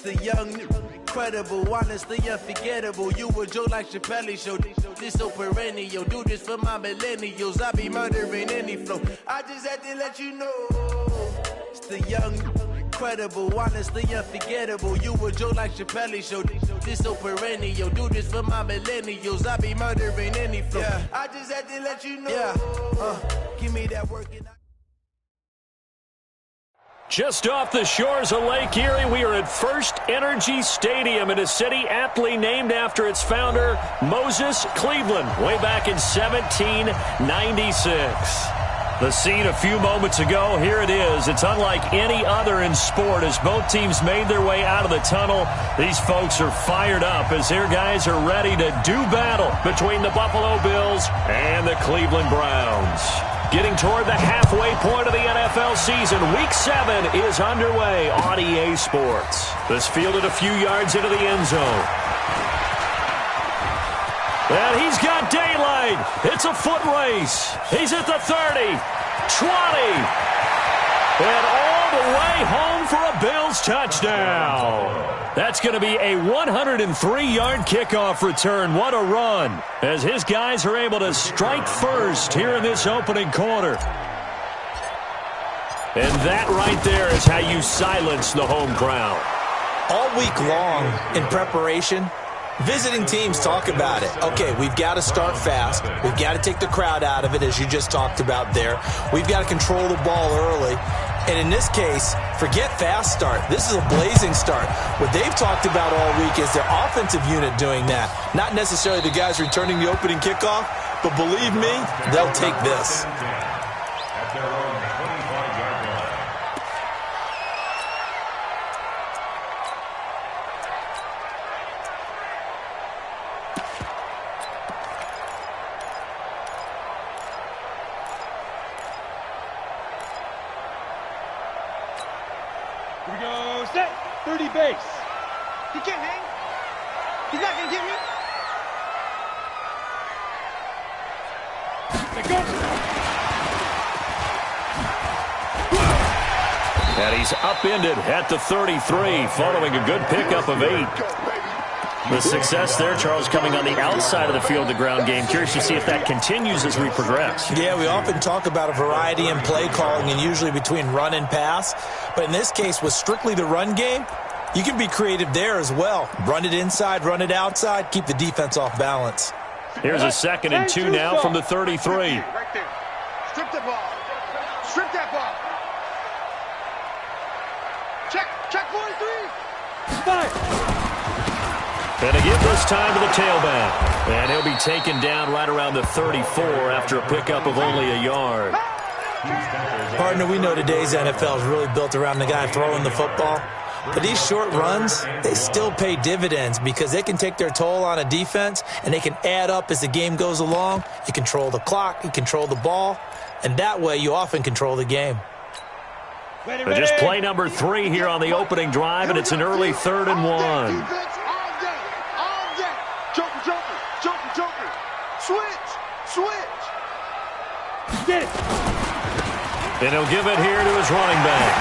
The young, incredible, honestly unforgettable. You a joke like Chappelle Show. This so perennial. Do this for my millennials. I be murdering any flow. I just had to let you know. It's the young, incredible, honestly unforgettable. You a joke like Chappelle Show. This so perennial. Do this for my millennials. I be murdering any flow. Yeah. I just had to let you know. Yeah. Give me that work. Just off the shores of Lake Erie, we are at First Energy Stadium in a city aptly named after its founder, Moses Cleveland, way back in 1796. The scene a few moments ago, here it is. It's unlike any other in sport as both teams made their way out of the tunnel. These folks are fired up as their guys are ready to do battle between the Buffalo Bills and the Cleveland Browns. Getting toward the halfway point of the NFL season, Week 7 is underway on EA Sports. This fielded a few yards into the end zone. And he's got daylight. It's a foot race. He's at the 30, 20, and all the way home for a Bills touchdown. That's going to be a 103-yard kickoff return. What a run as his guys are able to strike first here in this opening quarter. And that right there is how you silence the home crowd. All week long in preparation, visiting teams talk about it. Okay, we've got to start fast. We've got to take the crowd out of it, as you just talked about there. We've got to control the ball early. And in this case, forget fast start. This is a blazing start. What they've talked about all week is their offensive unit doing that. Not necessarily the guys returning the opening kickoff, but believe me, they'll take this. Here we go, set, 30 base. He can't hang. He's not going to get me. There goes. And he's upended at the 33, following a good pickup of 8. The success there, Charles, coming on the outside of the field, the ground game. Curious to see if that continues as we progress. Yeah, we often talk about a variety in play calling and usually between run and pass. But in this case, with strictly the run game, you can be creative there as well. Run it inside, run it outside, keep the defense off balance. Here's a 2nd and 2 now from the 33. Right there. Strip that ball. Strip that ball. Check 43. Fire. And they give this time to the tailback. And he'll be taken down right around the 34 after a pickup of only a yard. Partner, we know today's NFL is really built around the guy throwing the football. But these short runs, they still pay dividends because they can take their toll on a defense and they can add up as the game goes along. You control the clock, you control the ball, and that way you often control the game. But just play number 3 here on the opening drive, and it's an early 3rd and 1. Joker. Switch. And he'll give it here to his running back.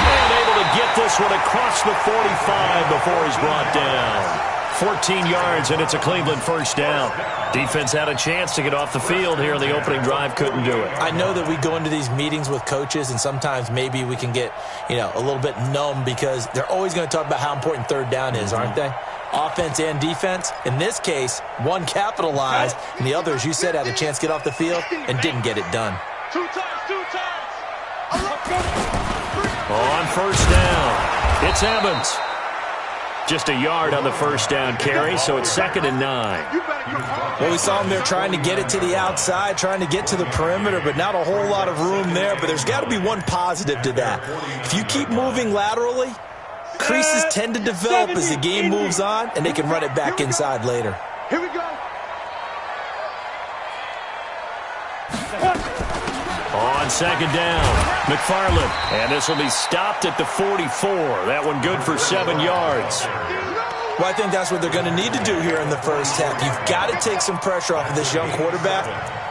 And able to get this one across the 45 before he's brought down. 14 yards, and it's a Cleveland first down. Defense had a chance to get off the field here in the opening drive, couldn't do it. I know that we go into these meetings with coaches, and sometimes maybe we can get, a little bit numb because they're always going to talk about how important 3rd down is, aren't they? Offense and defense. In this case, one capitalized, and the other, as you said, had a chance to get off the field and didn't get it done. Two times. On first down, it's Evans. Just a yard on the first down carry, so it's 2nd and 9. Well, we saw him there trying to get it to the outside, trying to get to the perimeter, but not a whole lot of room there. But there's got to be one positive to that. If you keep moving laterally, creases tend to develop as the game moves on, and they can run it back inside later. Here we go. On 2nd down, McFarland. And this will be stopped at the 44. That one good for 7 yards. Well, I think that's what they're going to need to do here in the first half. You've got to take some pressure off of this young quarterback,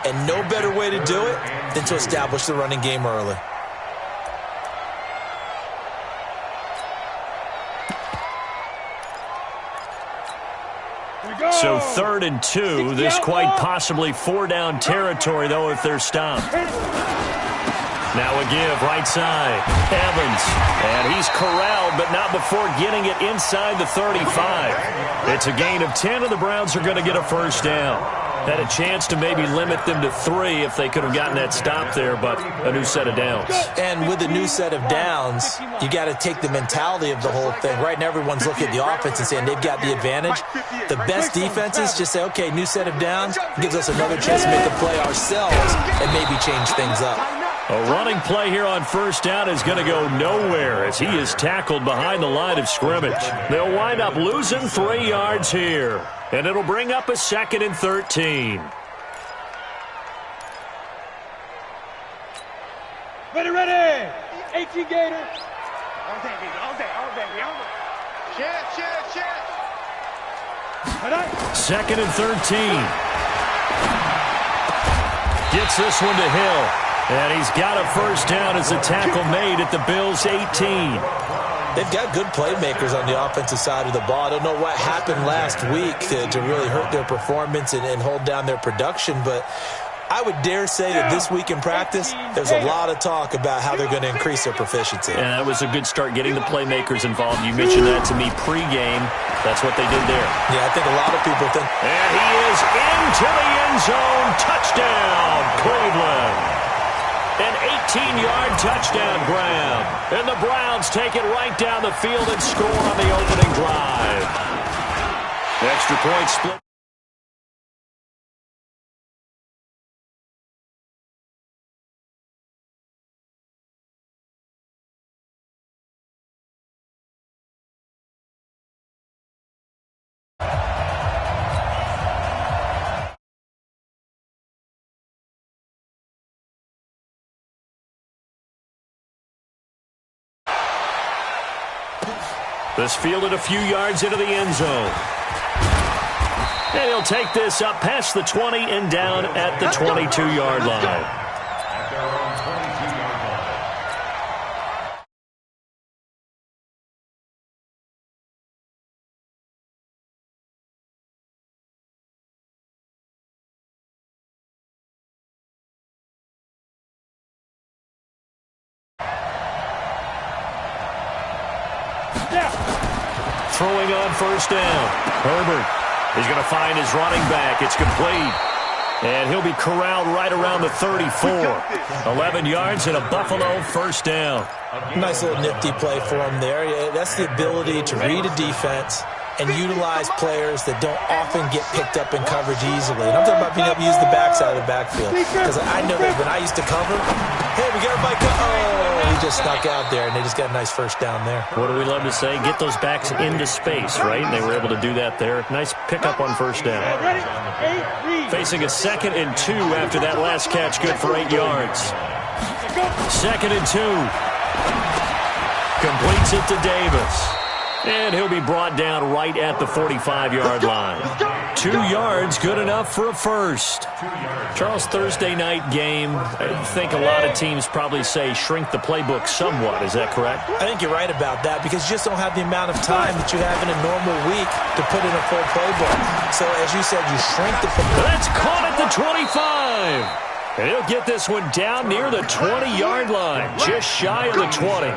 and no better way to do it than to establish the running game early. So 3rd and 2. This quite possibly 4-down territory, though, if they're stopped. Now a give, right side. Evans. And he's corralled, but not before getting it inside the 35. It's a gain of 10, and the Browns are going to get a first down. Had a chance to maybe limit them to 3 if they could have gotten that stop there, but a new set of downs. And with a new set of downs, you got to take the mentality of the whole thing. Right now, everyone's looking at the offense and saying they've got the advantage. The best defenses just say, okay, new set of downs, gives us another chance to make a play ourselves and maybe change things up. A running play here on first down is going to go nowhere as he is tackled behind the line of scrimmage. They'll wind up losing 3 yards here, and it'll bring up a 2nd and 13. Ready. 18 Gator. All day. Check. 2nd and 13. Gets this one to Hill. And he's got a first down as a tackle made at the Bills' 18. They've got good playmakers on the offensive side of the ball. I don't know what happened last week to really hurt their performance and hold down their production, but I would dare say that this week in practice, there's a lot of talk about how they're going to increase their proficiency. And that was a good start, getting the playmakers involved. You mentioned that to me pregame. That's what they did there. Yeah, I think a lot of people think. And he is into the end zone. Touchdown, Cleveland. An 18-yard touchdown grab. And the Browns take it right down the field and score on the opening drive. Extra point split. This fielded a few yards into the end zone. And he'll take this up past the 20 and down at the 22-yard line. Throwing on first down. Herbert is going to find his running back. It's complete. And he'll be corralled right around the 34. 11 yards and a Buffalo first down. Nice little nifty play for him there. Yeah, that's the ability to read a defense and utilize players that don't often get picked up in coverage easily. And I'm talking about being able to use the backside of the backfield. Because I know that when I used to cover, hey, we got everybody he just snuck out there, and they just got a nice first down there. What do we love to say? Get those backs into space, right? And they were able to do that there. Nice pickup on first down. Facing a 2nd and 2 after that last catch, good for 8 yards. 2nd and 2. Completes it to Davis. And he'll be brought down right at the 45-yard line. 2 yards, good enough for a first. Charles, Thursday night game, I think a lot of teams probably say shrink the playbook somewhat. Is that correct? I think you're right about that because you just don't have the amount of time that you have in a normal week to put in a full playbook. So, as you said, you shrink the playbook. That's caught at the 25. And he'll get this one down near the 20-yard line, just shy of the 20.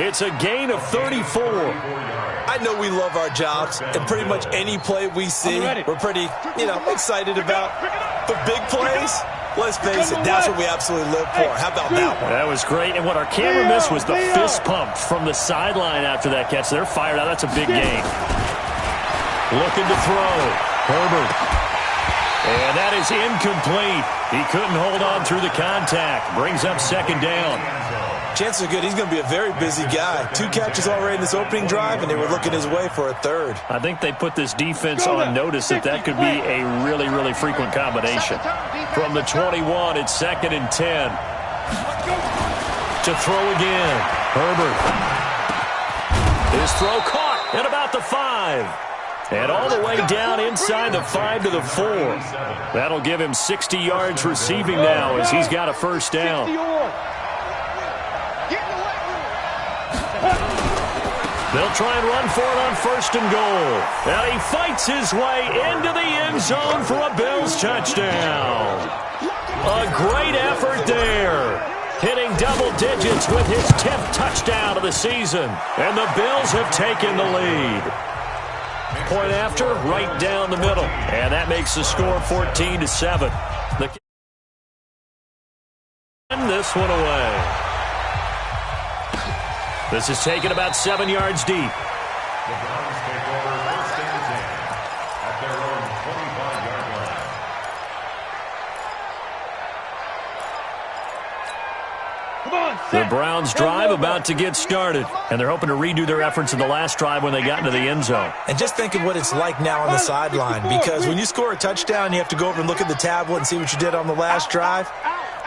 It's a gain of 34. I know we love our jobs, and pretty much any play we see, we're pretty, excited about. But big plays, let's face it, that's what we absolutely live for. How about that one? That was great, and what our camera missed was the fist pump from the sideline after that catch. They're fired out. That's a big gain. Looking to throw. Herbert. And that is incomplete. He couldn't hold on through the contact. Brings up 2nd down. Chances are good he's going to be a very busy guy. 2 catches already in this opening drive, and they were looking his way for a 3rd. I think they put this defense on notice that could be a really, really frequent combination. From the 21, it's 2nd and 10. To throw again. Herbert. His throw caught at about the 5. And all the way down inside the 5 to the 4. That'll give him 60 yards receiving now as he's got a first down. They'll try and run for it on 1st and goal. And he fights his way into the end zone for a Bills touchdown. A great effort there. Hitting double digits with his 10th touchdown of the season. And the Bills have taken the lead. Point after, right down the middle. And that makes the score 14-7. This one away. This is taken about 7 yards deep. The Browns take over 1st and 10 at their own 25-yard line. Come on, The Browns drive about to get started, and they're hoping to redo their efforts in the last drive when they got into the end zone. And just think of what it's like now on the sideline, because when you score a touchdown, you have to go over and look at the tablet and see what you did on the last drive.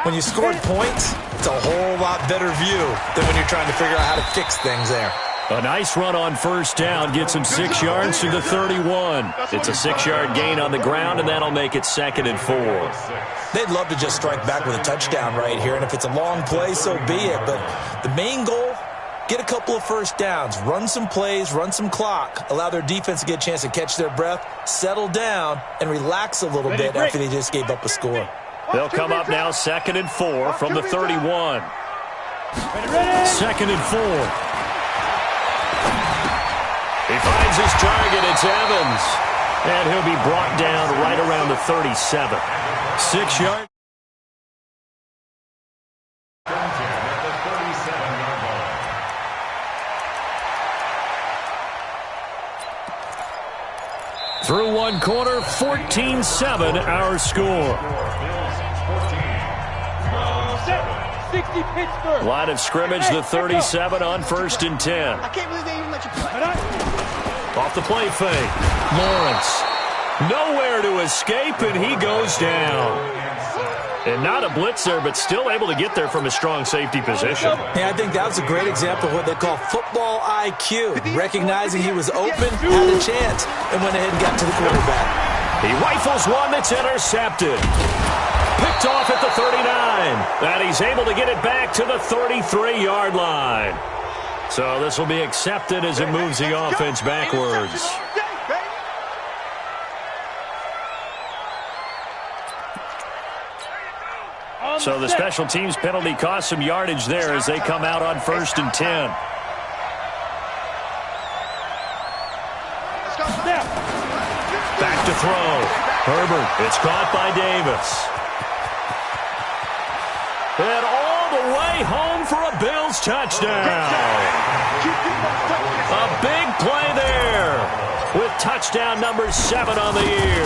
When you scored points, it's a whole lot better view than when you're trying to figure out how to fix things there. A nice run on 1st down gets him 6 yards to the 31. It's a 6-yard gain on the ground, and that'll make it 2nd and 4. They'd love to just strike back with a touchdown right here, and if it's a long play, so be it. But the main goal, get a couple of 1st downs, run some plays, run some clock, allow their defense to get a chance to catch their breath, settle down, and relax a little bit after they just gave up a score. They'll come up now 2nd and 4 from the 31. 2nd and 4. He finds his target. It's Evans. And he'll be brought down right around the 37. 6 yards. Through one quarter, 14-7 our score. 60 Pittsburgh. Line of scrimmage, the 37 on 1st and 10. I can't believe they even let you play. Off the play fake. Lawrence. Nowhere to escape, and he goes down. And not a blitzer, but still able to get there from a strong safety position. Yeah, I think that was a great example of what they call football IQ. Recognizing he was open, had a chance, and went ahead and got to the quarterback. He rifles one that's intercepted. Picked off at the 39. And he's able to get it back to the 33-yard line. So this will be accepted as it moves the offense backwards. So the special teams penalty cost some yardage there as they come out on 1st and 10. Back to throw. Herbert. It's caught by Davis. And all the way home for a Bills touchdown. A big play there with touchdown number 7 on the year.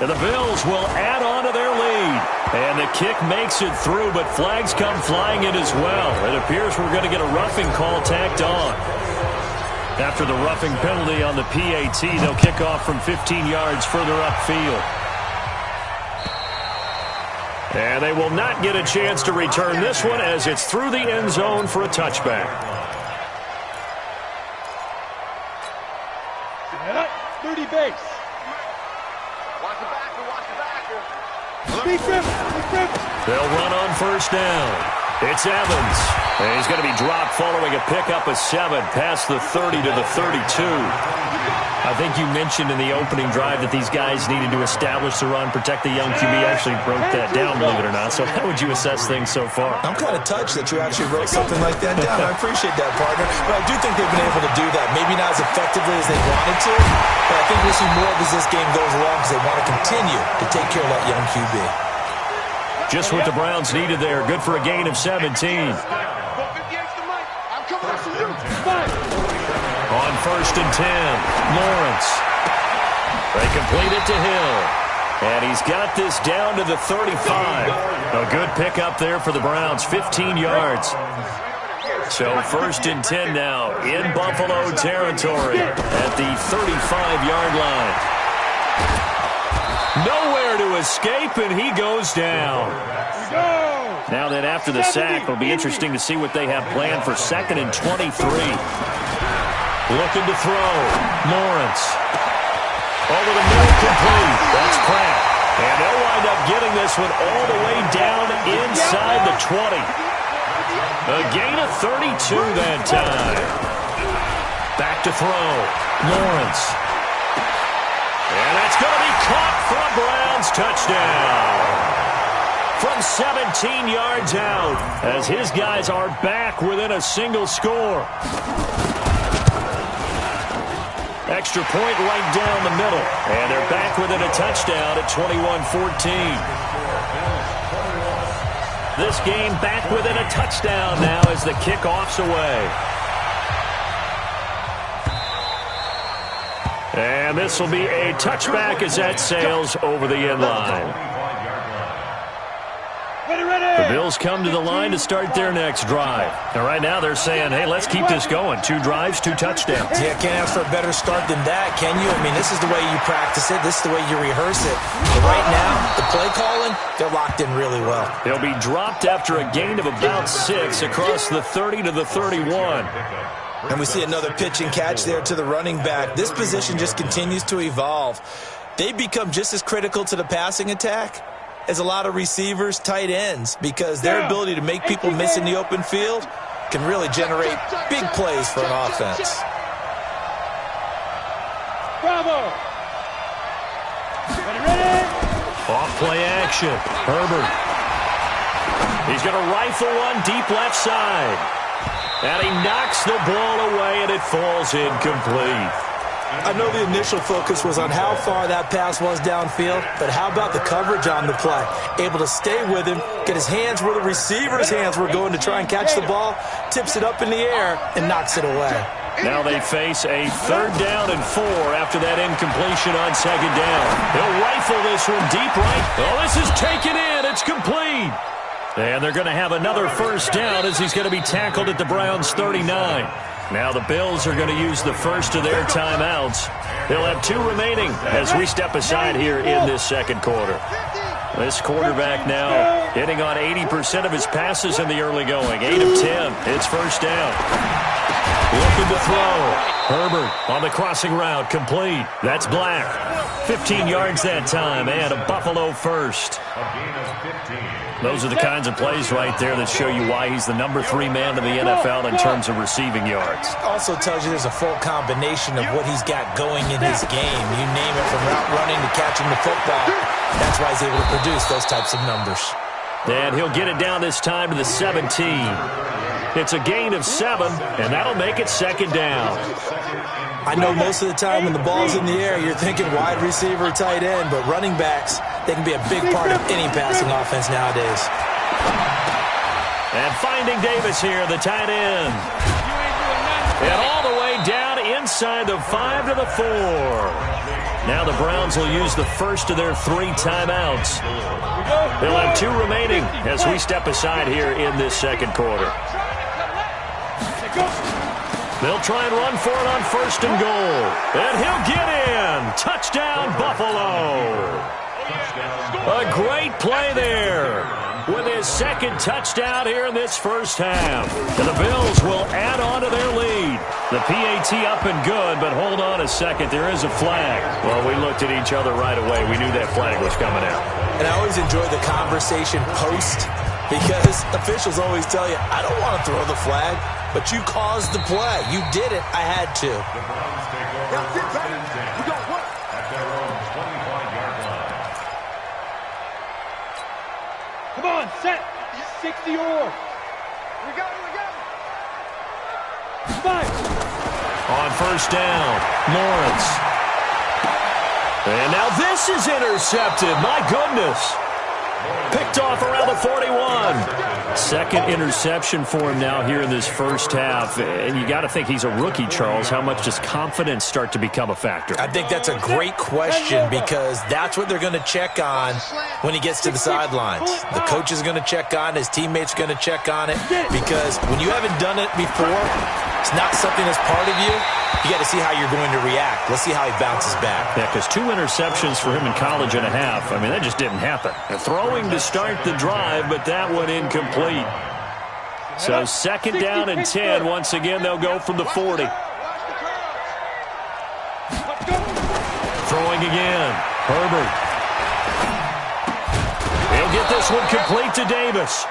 And the Bills will add on to their lead. And the kick makes it through, but flags come flying in as well. It appears we're going to get a roughing call tacked on. After the roughing penalty on the PAT, they'll kick off from 15 yards further upfield. And they will not get a chance to return this one as it's through the end zone for a touchback. 30 base. Watch the backer, watch the backer. They'll run on 1st down. It's Evans. And he's going to be dropped following a pickup of 7 past the 30 to the 32. I think you mentioned in the opening drive that these guys needed to establish the run, protect the young QB. Actually broke that down, believe it or not. So how would you assess things so far? I'm kind of touched that you actually wrote something like that down. I appreciate that, partner. But I do think they've been able to do that. Maybe not as effectively as they wanted to, but I think we'll see more of as this game goes along because they want to continue to take care of that young QB. Just what the Browns needed there. Good for a gain of 17. On 1st and 10, Lawrence. They complete it to Hill. And he's got this down to the 35. A good pickup there for the Browns, 15 yards. So 1st and 10 now in Buffalo territory at the 35-yard line. Nowhere to escape, and he goes down. Now that after the sack, it'll be interesting to see what they have planned for 2nd and 23. Looking to throw. Lawrence. Over the middle, complete. That's Pratt. And they'll wind up getting this one all the way down inside the 20. A gain of 32 that time. Back to throw. Lawrence. And that's going to be caught for a Browns touchdown. From 17 yards out, as his guys are back within a single score. Extra point right down the middle. And they're back within a touchdown at 21-14. This game back within a touchdown now as the kickoff's away. And this will be a touchback as that sails over the end line. The Bills come to the line to start their next drive. And right now they're saying, hey, let's keep this going. 2 drives, 2 touchdowns. Yeah, can't ask for a better start than that, can you? I mean, this is the way you practice it. This is the way you rehearse it. But right now, the play calling, they're locked in really well. They'll be dropped after a gain of about 6 across the 30 to the 31. And we see another pitch and catch there to the running back. This position just continues to evolve. They become just as critical to the passing attack as a lot of receivers, tight ends, because their ability to make people miss in the open field can really generate big plays for an offense. Bravo! Ready? Off play action. Herbert. He's going to rifle one deep left side. And he knocks the ball away, and it falls incomplete. I know the initial focus was on how far that pass was downfield, but how about the coverage on the play? Able to stay with him, get his hands where the receiver's hands were going to try and catch the ball, tips it up in the air, and knocks it away. Now they face a 3rd down and 4 after that incompletion on 2nd down. He'll rifle this one deep right. Oh, this is taken in. It's complete. And they're going to have another 1st down as he's going to be tackled at the Browns' 39. Now the Bills are going to use the first of their timeouts. They'll have 2 remaining as we step aside here in this 2nd quarter. This quarterback now hitting on 80% of his passes in the early going. 8 of 10. It's 1st down. Looking to throw. Herbert on the crossing route. Complete. That's Black. 15 yards that time and a Buffalo first. Those are the kinds of plays right there that show you why he's the number 3 man in the NFL in terms of receiving yards. Also tells you there's a full combination of what he's got going in his game. You name it, from route running to catching the football. That's why he's able to produce those types of numbers. And he'll get it down this time to the 17. It's a gain of 7, and that'll make it 2nd down. I know most of the time when the ball's in the air, you're thinking wide receiver, tight end, but running backs, they can be a big part of any passing offense nowadays. And finding Davis here, the tight end. And all the way down inside the 5 to the 4. Now the Browns will use the first of their 3 timeouts. They'll have 2 remaining as we step aside here in this 2nd quarter. They'll try and run for it on 1st and goal. And he'll get in. Touchdown, Buffalo. A great play there with his 2nd touchdown here in this 1st half. And the Bills will add on to their lead. The PAT up and good, but hold on a second. There is a flag. Well, we looked at each other right away. We knew that flag was coming out. And I always enjoy the conversation post, because officials always tell you, I don't want to throw the flag, but you caused the play. You did it. I had to. Come on, set. 60 or. We go. 5. On 1st down, Lawrence. And now this is intercepted. My goodness. Picked off around the 41. 2nd interception for him now here in this 1st half. And you got to think he's a rookie, Charles. How much does confidence start to become a factor? I think that's a great question, because that's what they're going to check on when he gets to the sidelines. The coach is going to check on it. His teammates are going to check on it, because when you haven't done it before, it's not something that's part of you. You got to see how you're going to react. Let's see how he bounces back. Yeah, because 2 interceptions for him in college and a half. I mean, that just didn't happen. Throwing to start the drive, but that one incomplete. So 2nd down and 10. Once again, they'll go from the 40. Throwing again. Herbert. He'll get this one complete to Davis.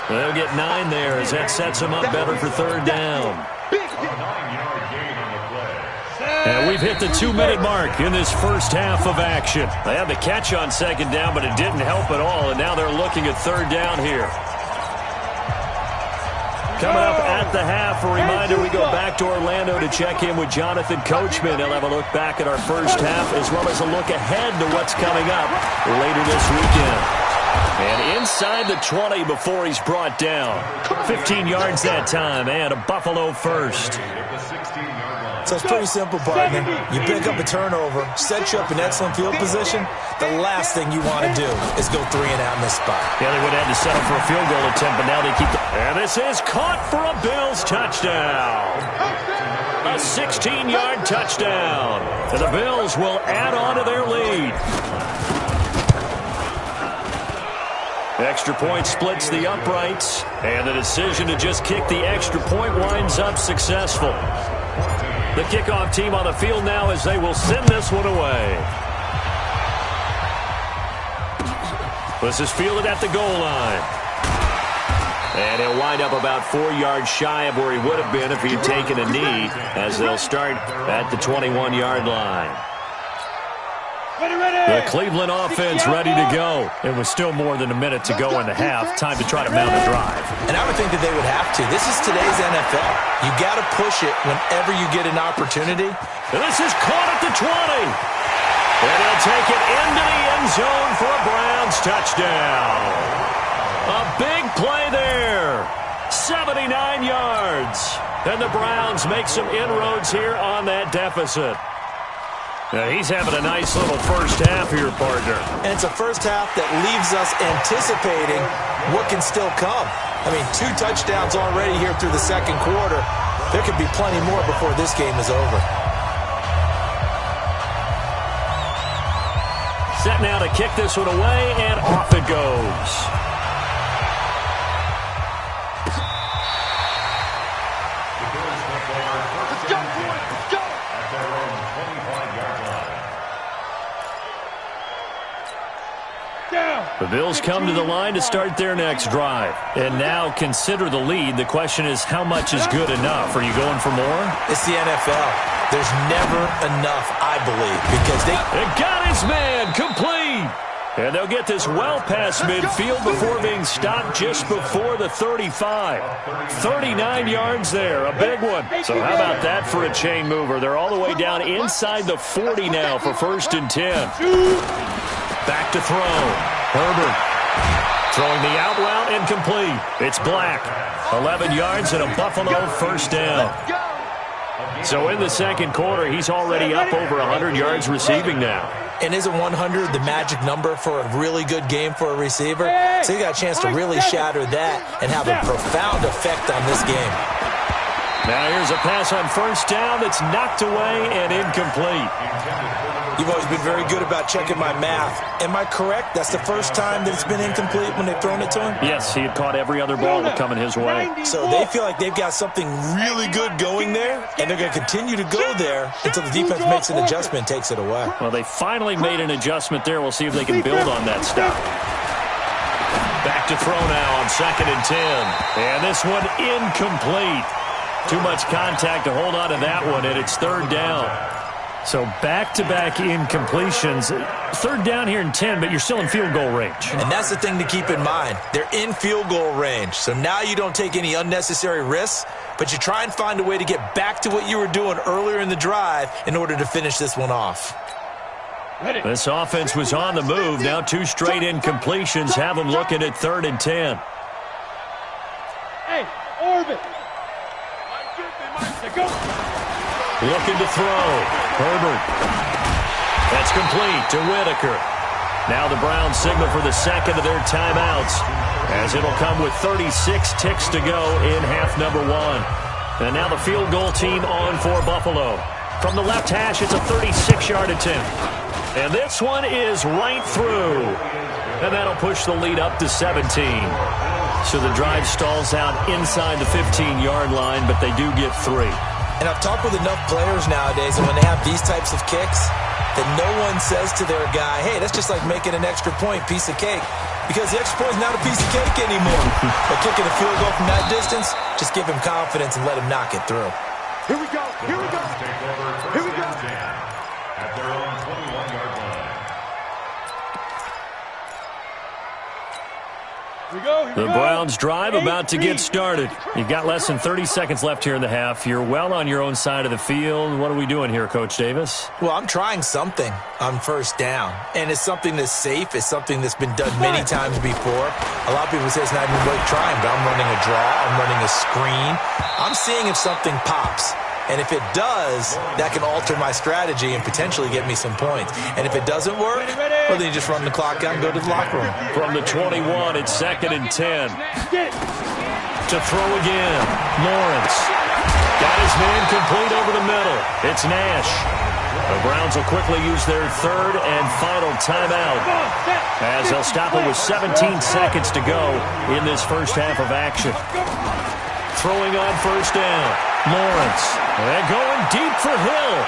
They'll get 9 there as that sets him up better for 3rd down. And we've hit the 2-minute mark in this first half of action. They had the catch on second down, but it didn't help at all, and now they're looking at third down here. Coming up at the half, a reminder, we go back to Orlando to check in with Jonathan Coachman. He'll have a look back at our first half as well as a look ahead to what's coming up later this weekend. And inside the 20 before he's brought down. 15 yards that time, and a Buffalo first. So it's pretty simple, partner. You pick up a turnover, set you up in excellent field position. The last thing you want to do is go 3 and out in this spot. Yeah, they would have had to settle for a field goal attempt, but now they keep And this is caught for a Bills touchdown. A 16-yard touchdown. And the Bills will add on to their lead. Extra point splits the uprights, and the decision to just kick the extra point winds up successful. The kickoff team on the field now as they will send this one away. This is fielded at the goal line. And he'll wind up about 4 yards shy of where he would have been if he had taken a knee, as they'll start at the 21-yard line. The Cleveland offense ready to go. It was still more than a minute to go in the half. Time to try to mount a drive. And I would think that they would have to. This is today's NFL. You got to push it whenever you get an opportunity. And this is caught at the 20. And he'll take it into the end zone for a Browns touchdown. A big play there. 79 yards. And the Browns make some inroads here on that deficit. Now he's having a nice little first half here, partner. And it's a first half that leaves us anticipating what can still come. I mean, 2 touchdowns already here through the second quarter. There could be plenty more before this game is over. Set now to kick this one away, and off it goes. The Bills come to the line to start their next drive. And now consider the lead. The question is, how much is good enough? Are you going for more? It's the NFL. There's never enough, I believe, because they got his man complete. And they'll get this well past midfield before being stopped just before the 35. 39 yards there, a big one. So how about that for a chain mover? They're all the way down inside the 40 now for 1st and 10. Back to throw. Herbert throwing the out route incomplete. It's Black. 11 yards and a Buffalo first down. So in the second quarter, he's already up over 100 yards receiving now. And isn't 100 the magic number for a really good game for a receiver? So you got a chance to really shatter that and have a profound effect on this game. Now here's a pass on first down that's knocked away and incomplete. You've always been very good about checking my math. Am I correct? That's the first time that it's been incomplete when they've thrown it to him? Yes, he had caught every other ball coming his way. So they feel like they've got something really good going there, and they're going to continue to go there until the defense makes an adjustment and takes it away. Well, they finally made an adjustment there. We'll see if they can build on that stuff. Back to throw now on 2nd and 10. And this one incomplete. Too much contact to hold on to that one, and it's 3rd down. So back-to-back incompletions. 3rd down here in 10, but you're still in field goal range. And that's the thing to keep in mind. They're in field goal range. So now you don't take any unnecessary risks, but you try and find a way to get back to what you were doing earlier in the drive in order to finish this one off. This offense was on the move. Now 2 straight incompletions have them looking at 3rd and 10. Hey, Orbit. Looking to throw. Herbert. That's complete to Whitaker. Now the Browns signal for the second of their timeouts, as it'll come with 36 ticks to go in half number 1. And now the field goal team on for Buffalo. From the left hash, it's a 36-yard attempt. And this one is right through. And that'll push the lead up to 17. So the drive stalls out inside the 15-yard line, but they do get 3. And I've talked with enough players nowadays, and when they have these types of kicks, that no one says to their guy, hey, that's just like making an extra point, piece of cake. Because the extra point is not a piece of cake anymore. But kicking a field goal from that distance, just give him confidence and let him knock it through. Here we go. Here we go. Here we go. The Browns drive about to get started. You've got less than 30 seconds left here in the half. You're well on your own side of the field. What are we doing here, Coach Davis? Well, I'm trying something on first down, and it's something that's safe. It's something that's been done many times before. A lot of people say it's not even worth trying, but I'm running a draw. I'm running a screen. I'm seeing if something pops. And if it does, that can alter my strategy and potentially get me some points. And if it doesn't work, well, then you just run the clock out and go to the locker room. From the 21, it's 2nd and 10. To throw again, Lawrence. Got his man complete over the middle. It's Nash. The Browns will quickly use their 3rd and final timeout, as they'll stop it with 17 seconds to go in this first half of action. Throwing on first down, Lawrence. And going deep for Hill.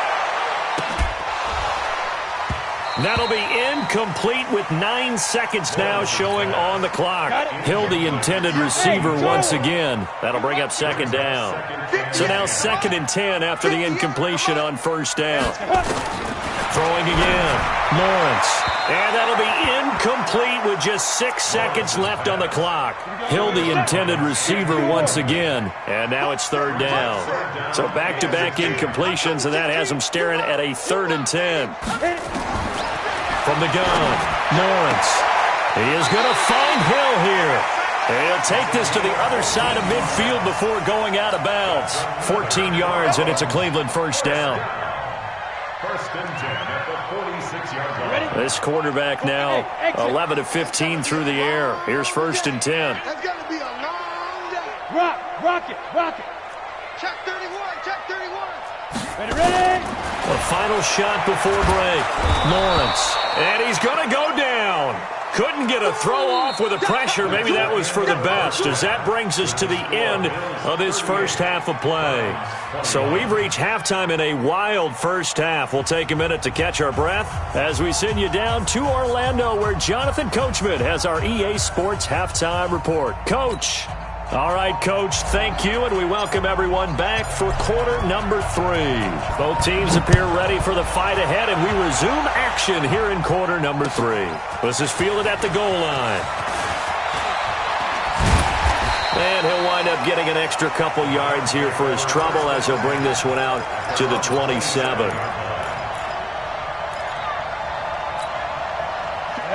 That'll be incomplete with 9 seconds now showing on the clock. Hill, the intended receiver once again. That'll bring up 2nd down. So now 2nd and 10 after the incompletion on first down. Throwing again, Lawrence. And that'll be incomplete with just 6 seconds left on the clock. Hill, the intended receiver once again. And now it's 3rd down. So back-to-back incompletions, and that has him staring at a 3rd and 10. From the gun, Lawrence. He is going to find Hill here. He'll take this to the other side of midfield before going out of bounds. 14 yards, and it's a Cleveland first down. 1st and 10 at the 46-yard line. This quarterback now 11 of 15 through the air. Here's 1st and 10. That's going to be a long day. Rock it. Check 31. Ready. The final shot before break. Lawrence. And he's going to go down. Couldn't get a throw off with the pressure. Maybe that was for the best, as that brings us to the end of this first half of play. So we've reached halftime in a wild first half. We'll take a minute to catch our breath as we send you down to Orlando, where Jonathan Coachman has our EA Sports Halftime Report. Coach. All right, Coach, thank you, and we welcome everyone back for quarter number 3. Both teams appear ready for the fight ahead, and we resume action here in quarter number 3. This is fielded at the goal line. And he'll wind up getting an extra couple yards here for his trouble as he'll bring this one out to the 27.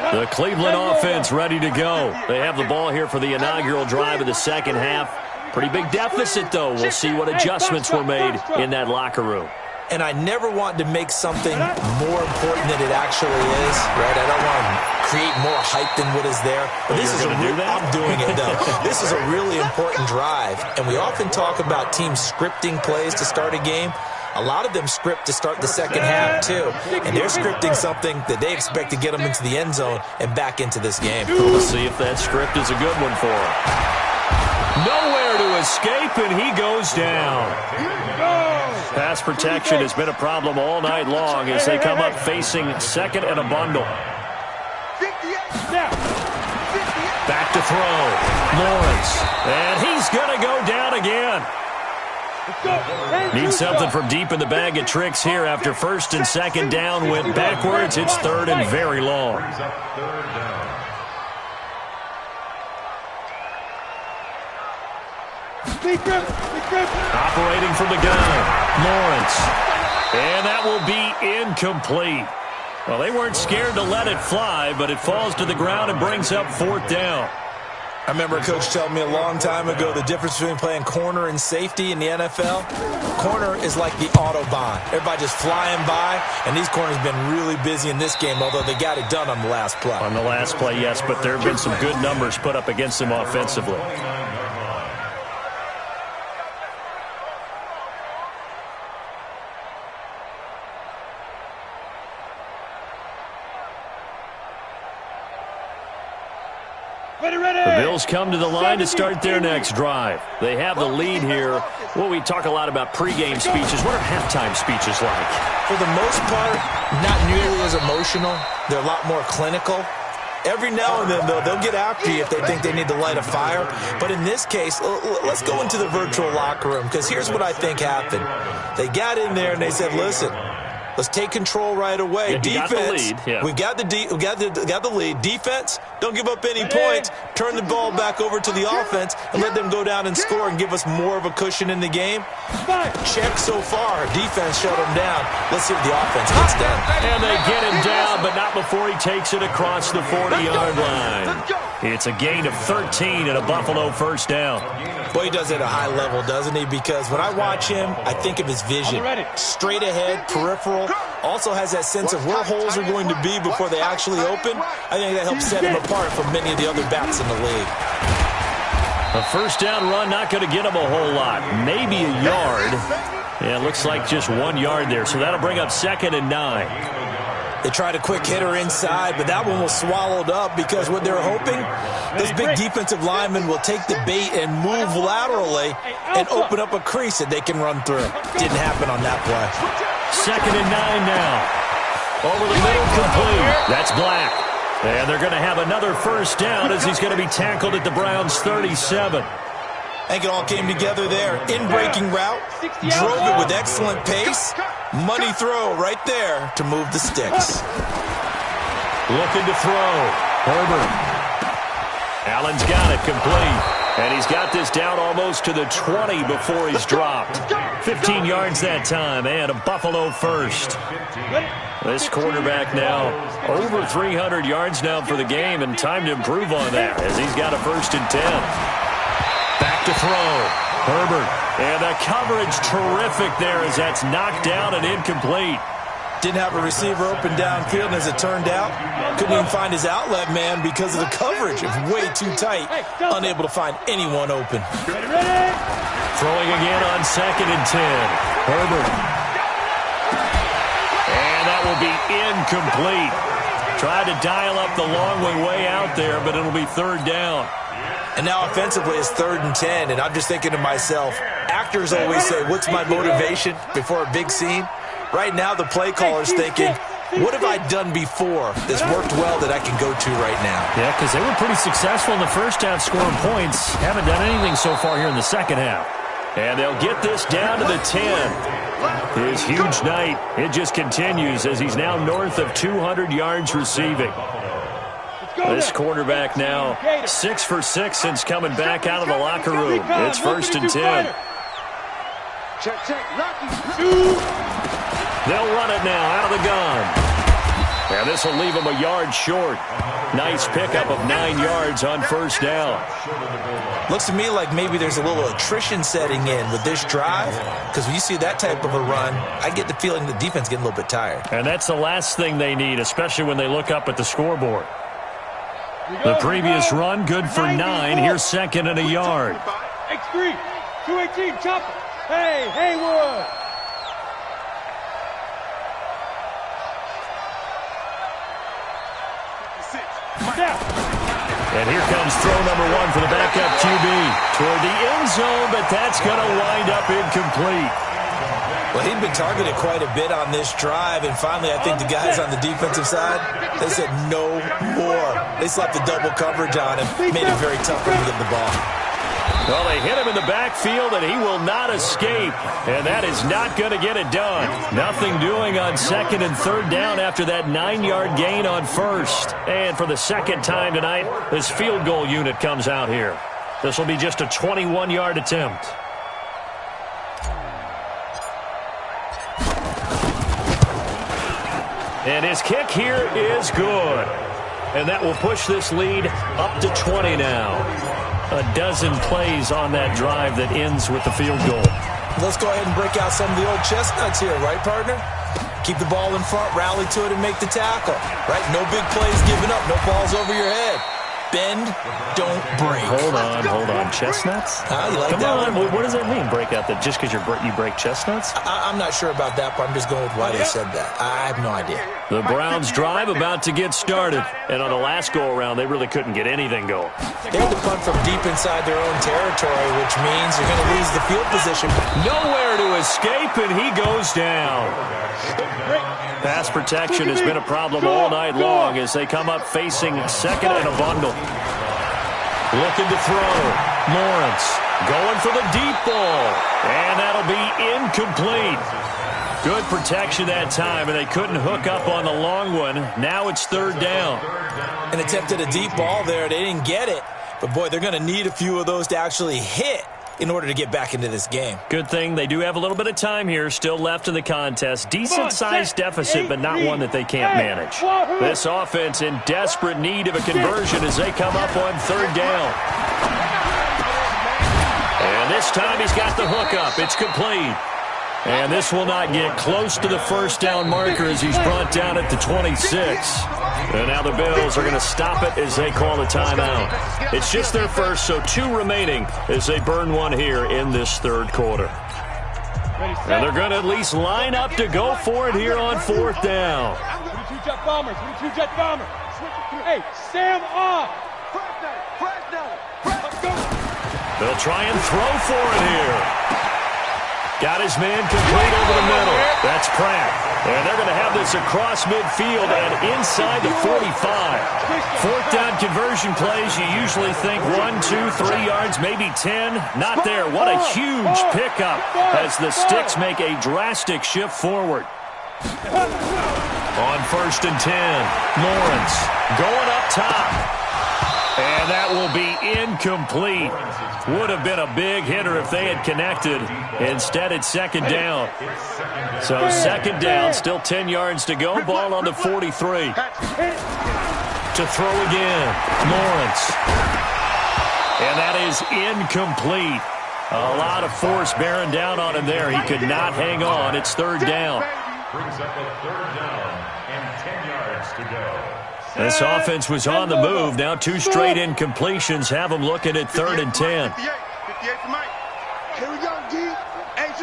The Cleveland offense ready to go. They have the ball here for the inaugural drive of the second half. Pretty big deficit, though. We'll see what adjustments were made in that locker room. And I never want to make something more important than it actually is, right? I don't want to create more hype than what is there. But this is I'm doing it, though. This is a really important drive. And we often talk about teams scripting plays to start a game. A lot of them script to start the second half, too. And they're scripting something that they expect to get them into the end zone and back into this game. We'll see if that script is a good one for him. Nowhere to escape, and he goes down. Pass protection has been a problem all night long as they come up facing 2nd and a bundle. Back to throw. Lawrence. And he's going to go down again. Need something from deep in the bag of tricks here after 1st and 2nd down went backwards. It's 3rd and very long. Operating from the gun, Lawrence. And that will be incomplete. Well, they weren't scared to let it fly, but it falls to the ground and brings up 4th down. I remember a coach telling me a long time ago the difference between playing corner and safety in the NFL. Corner is like the Autobahn. Everybody just flying by, and these corners have been really busy in this game, although they got it done on the last play. On the last play, yes, but there have been some good numbers put up against them offensively. The Bills come to the line to start their next drive. They have the lead here. Well, we talk a lot about pregame speeches. What are halftime speeches like? For the most part, not nearly as emotional. They're a lot more clinical. Every now and then, though, they'll get after you if they think they need to light a fire. But in this case, let's go into the virtual locker room, because here's what I think happened. They got in there and they said, listen, Let's take control right away. Yeah, Defense, got the lead. Yeah. we got the lead. Defense, don't give up any points. Turn the ball back over to the offense and let them go down and score and give us more of a cushion in the game. Check so far. Defense shut him down. Let's see if the offense gets done. And they get him down, but not before he takes it across the 40-yard line. It's a gain of 13 and a Buffalo first down. Boy, he does it at a high level, doesn't he? Because when I watch him, I think of his vision. Straight ahead, peripheral. Also has that sense of where holes are going to be before they actually open. I think that helps set him apart from many of the other backs in the league. A first down run, not going to get him a whole lot. Maybe a yard. Yeah, it looks like just 1 yard there. So that'll bring up 2nd and 9. They tried a quick hitter inside, but that one was swallowed up because what they're hoping, those big defensive linemen will take the bait and move laterally and open up a crease that they can run through. Didn't happen on that play. 2nd and 9 now. Over the middle, complete. That's Black. And they're going to have another first down as he's going to be tackled at the Browns' 37. I think it all came together there. In-breaking route, drove it with excellent pace. Money throw right there to move the sticks. Looking to throw. Herbert. Allen's got it complete. And he's got this down almost to the 20 before he's dropped. 15 yards that time and a Buffalo first. This quarterback now over 300 yards now for the game, and time to improve on that as he's got a 1st and 10. Back to throw. Herbert. And the coverage terrific there as that's knocked down and incomplete. Didn't have a receiver open downfield, and as it turned out, couldn't even find his outlet man because of the coverage. It was way too tight, unable to find anyone open. Throwing again on 2nd and 10. Herbert. And that will be incomplete. Tried to dial up the long way out there, but it'll be 3rd down. And now offensively it's 3rd and 10, and I'm just thinking to myself, actors always say, what's my motivation before a big scene? Right now the play caller's thinking, what have I done before that's worked well that I can go to right now? Yeah, because they were pretty successful in the first half scoring points. Haven't done anything so far here in the second half. And they'll get this down to the 10. His huge night, it just continues as he's now north of 200 yards receiving. This quarterback now 6 for 6 since coming back out of the locker room. It's 1st and 10. They'll run it now out of the gun. And this will leave him a yard short. Nice pickup of 9 yards on 1st down. Looks to me like maybe there's a little attrition setting in with this drive, because when you see that type of a run, I get the feeling the defense getting a little bit tired. And that's the last thing they need, especially when they look up at the scoreboard. The previous run, good for 9. Here's 2nd and a yard. X3, 218, chopper. Hey, Haywood. And here comes throw number 1 for the backup QB. Toward the end zone, but that's going to wind up incomplete. Well, he'd been targeted quite a bit on this drive, and finally I think the guys on the defensive side, they said no more. They slapped the double coverage on him, made it very tough for him to get the ball. Well, they hit him in the backfield, and he will not escape, and that is not going to get it done. Nothing doing on 2nd and 3rd down after that 9-yard gain on 1st. And for the 2nd time tonight, this field goal unit comes out here. This will be just a 21-yard attempt. And his kick here is good. And that will push this lead up to 20 now. A dozen plays on that drive that ends with the field goal. Let's go ahead and break out some of the old chestnuts here, right, partner? Keep the ball in front, rally to it, and make the tackle. Right? No big plays given up, no balls over your head. Bend, don't break. Hold on. Chestnuts? You like Come that on, one? what does that mean, break out that just because you break chestnuts? I'm not sure about that, but I'm just going with why they said that. I have no idea. The Browns drive about to get started. And on the last go-around, they really couldn't get anything going. They had to punt from deep inside their own territory, which means you're going to lose the field position. Nowhere to escape, and he goes down. Pass protection has been a problem all night long as they come up facing 2nd and a bundle. Looking to throw. Lawrence going for the deep ball. And that'll be incomplete. Good protection that time, and they couldn't hook up on the long one. Now it's third down. And attempted a deep ball there. They didn't get it. But, boy, they're going to need a few of those to actually hit in order to get back into this game. Good thing they do have a little bit of time here still left in the contest. Decent-sized deficit, but not one that they can't manage. This offense in desperate need of a conversion as they come up on third down. And this time he's got the hookup. It's complete. And this will not get close to the first down marker as he's brought down at the 26. And now the Bills are going to stop it as they call a timeout. It's just their first, so 2 remaining as they burn one here in this third quarter. And they're going to at least line up to go for it here on fourth down. 22 jet bombers, 22 jet bombers. Hey, Sam off. They'll try and throw for it here. Got his man complete over the middle. That's Pratt. And they're going to have this across midfield and inside the 45. Fourth down conversion plays, you usually think 1, 2, 3 yards, maybe 10. Not there. What a huge pickup as the Sticks make a drastic shift forward. On first and 10, Lawrence going up top. And that will be incomplete. Would have been a big hitter if they had connected. Instead, it's second down. So second down, still 10 yards to go. Ball on the 43. To throw again, Lawrence. And that is incomplete. A lot of force bearing down on him there. He could not hang on. It's third down. Brings up a third down and 10 yards to go. This offense was on the move. Now 2 straight incompletions have them looking at third and 10. 58 for Mike. Here we go, D. Hey, it's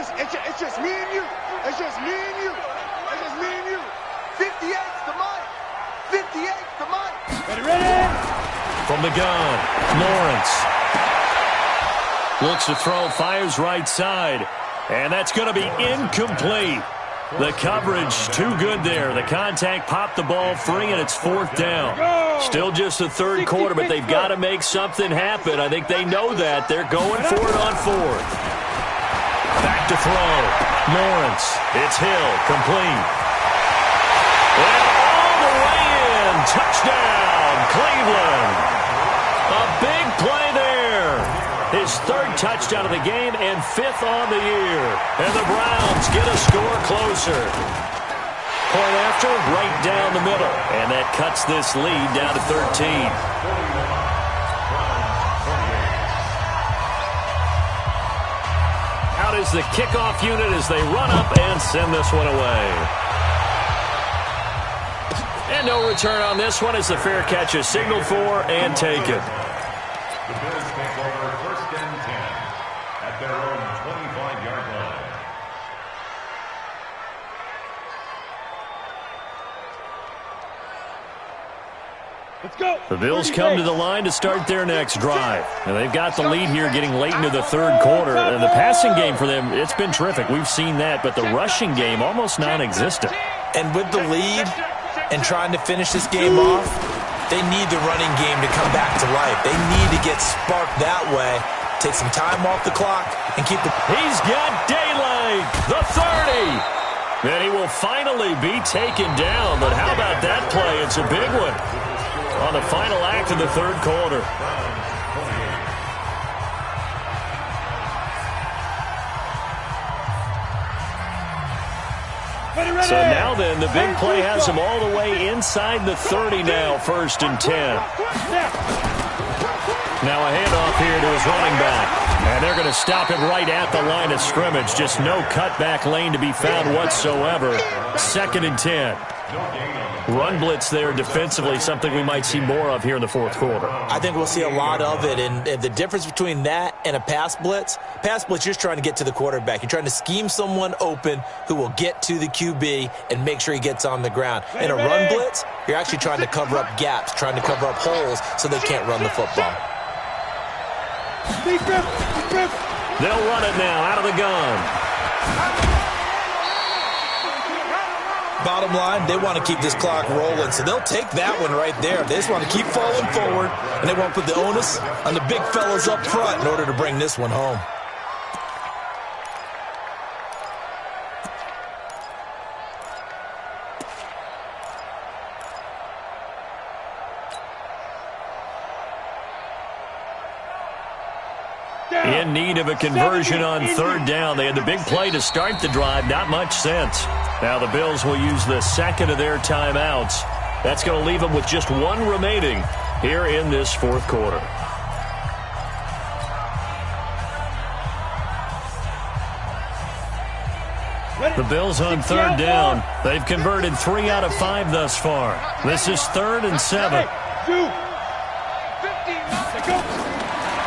just me and you. It's just me and you. It's just me and you. 58's the Mike. 58's the Mike. Ready? From the gun, Lawrence. Looks to throw, fires right side. And that's going to be incomplete. The coverage too good there. The contact popped the ball free, and it's fourth down. Still just the third quarter, but they've got to make something happen. I think they know that. They're going for it on fourth. Back to throw. Lawrence. It's Hill. Complete. And all the way in. Touchdown, Cleveland. A big play there. His third touchdown of the game and 5th on the year. And the Browns get a score closer. Point after, right down the middle. And that cuts this lead down to 13. Out is the kickoff unit as they run up and send this one away. And no return on this one as the fair catch is signaled for and taken. The Bills take over first and 10 at their own 25-yard line. Let's go. The Bills come to the line to start their next drive. And they've got the lead here getting late into the third quarter. And the passing game for them, it's been terrific. We've seen that. But the rushing game, almost non-existent. And with the lead and trying to finish this game off, they need the running game to come back to life. They need to get sparked that way, take some time off the clock, and keep the... He's got daylight, the 30. And he will finally be taken down. But how about that play? It's a big one on the final act of the third quarter. So now then, the big play has him all the way inside the 30 now, first and 10. Now a handoff here to his running back. And they're going to stop him right at the line of scrimmage. Just no cutback lane to be found whatsoever. Second and 10. Run blitz there defensively, something we might see more of here in the fourth quarter. I think we'll see a lot of it, and the difference between that and a pass blitz, you're just trying to get to the quarterback. You're trying to scheme someone open who will get to the QB and make sure he gets on the ground. In a run blitz, you're actually trying to cover up gaps, trying to cover up holes so they can't run the football. They'll run it now out of the gun. Bottom line, they want to keep this clock rolling, so they'll take that one right there. They just want to keep falling forward, and they want to put the onus on the big fellas up front in order to bring this one home. In need of a conversion on third down. They had the big play to start the drive. Not much sense. Now the Bills will use the second of their timeouts. That's going to leave them with just one remaining here in this fourth quarter. The Bills on third down. They've converted 3 out of 5 thus far. This is 3rd and 7.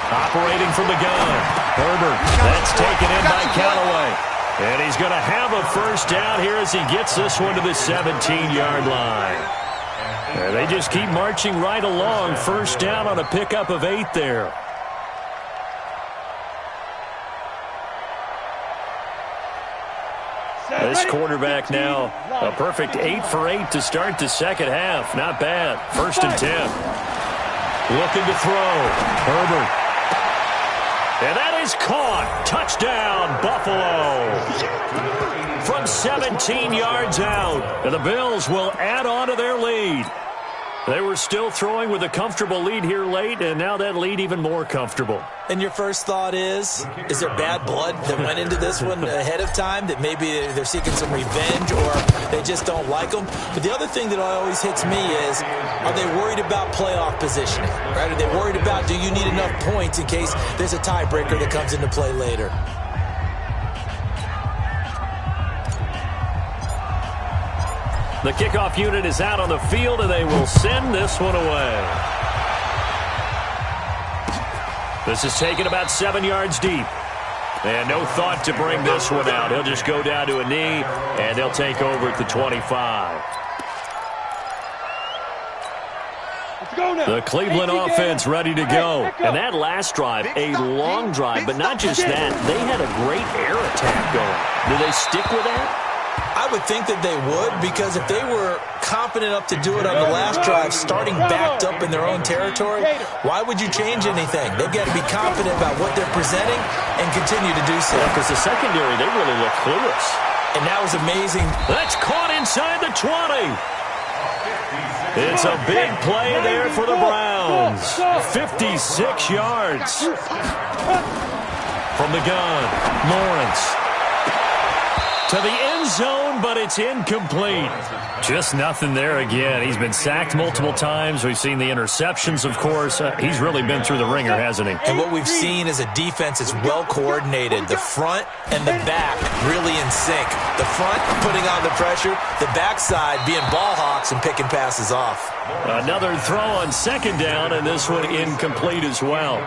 Operating from the gun. Herbert. That's taken in by Callaway. And he's going to have a first down here as he gets this one to the 17-yard line. And they just keep marching right along. First down on a pickup of 8 there. This quarterback now, a perfect 8 for 8 to start the second half. Not bad. 1st and 10. Looking to throw. Herbert. And that is caught. Touchdown, Buffalo. From 17 yards out. And the Bills will add on to their lead. They were still throwing with a comfortable lead here late, and now that lead even more comfortable. And your first thought is there bad blood that went into this one ahead of time, that maybe they're seeking some revenge or they just don't like them? But the other thing that always hits me is, are they worried about playoff positioning? Right? Are they worried about, do you need enough points in case there's a tiebreaker that comes into play later? The kickoff unit is out on the field, and they will send this one away. This is taken about 7 yards deep. And no thought to bring this one out. He'll just go down to a knee, and they'll take over at the 25. The Cleveland offense ready to go. And that last drive, a long drive, but not just that. They had a great air attack going. Do they stick with that? I would think that they would, because if they were confident enough to do it on the last drive, starting backed up in their own territory, why would you change anything? They've got to be confident about what they're presenting and continue to do so. Because the secondary, they really look clueless. And that was amazing. That's caught inside the 20. It's a big play there for the Browns. 56 yards. From the gun, Lawrence. To the end zone, but it's incomplete. Just nothing there again. He's been sacked multiple times. We've seen the interceptions, of course. He's really been through the ringer, hasn't he? And what we've seen is a defense that's well coordinated. The front and the back really in sync. The front putting on the pressure. The backside being ball hawks and picking passes off. Another throw on second down, and this one incomplete as well.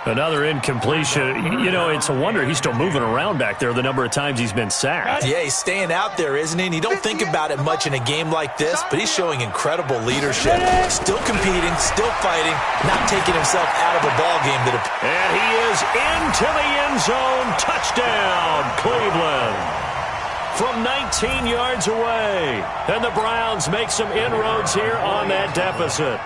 Another incompletion. You know, it's a wonder he's still moving around back there the number of times he's been sacked. Yeah, he's staying out there, isn't he? And you don't think about it much in a game like this, but he's showing incredible leadership. Still competing, still fighting, not taking himself out of a ball game. And he is into the end zone. Touchdown, Cleveland. From 19 yards away. And the Browns make some inroads here on that deficit.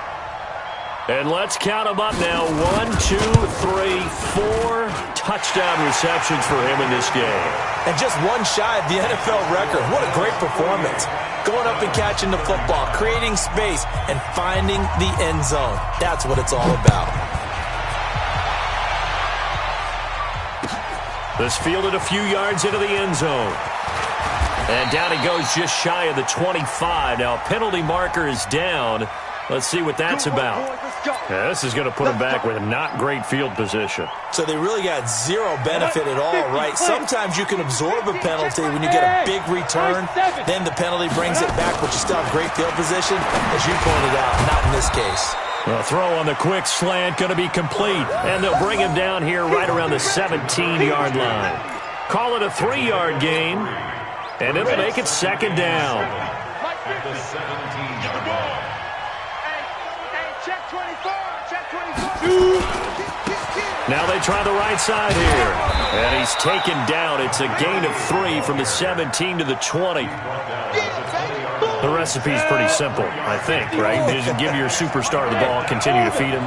And let's count them up now. 1, 2, 3, 4 touchdown receptions for him in this game. And just one shy of the NFL record. What a great performance. Going up and catching the football, creating space, and finding the end zone. That's what it's all about. This fielded a few yards into the end zone. And down he goes just shy of the 25. Now, penalty marker is down. Let's see what that's about. Yeah, this is going to put him back with not great field position. So they really got zero benefit at all, right? Sometimes you can absorb a penalty when you get a big return. Then the penalty brings it back, but you still have great field position. As you pointed out, not in this case. The throw on the quick slant going to be complete. And they'll bring him down here right around the 17-yard line. Call it a 3-yard gain. And it'll make it second down. At the 17-yard line. Now they try the right side here. And he's taken down. It's a gain of 3 from the 17 to the 20. The recipe's pretty simple, I think, right? Just give your superstar the ball, continue to feed him.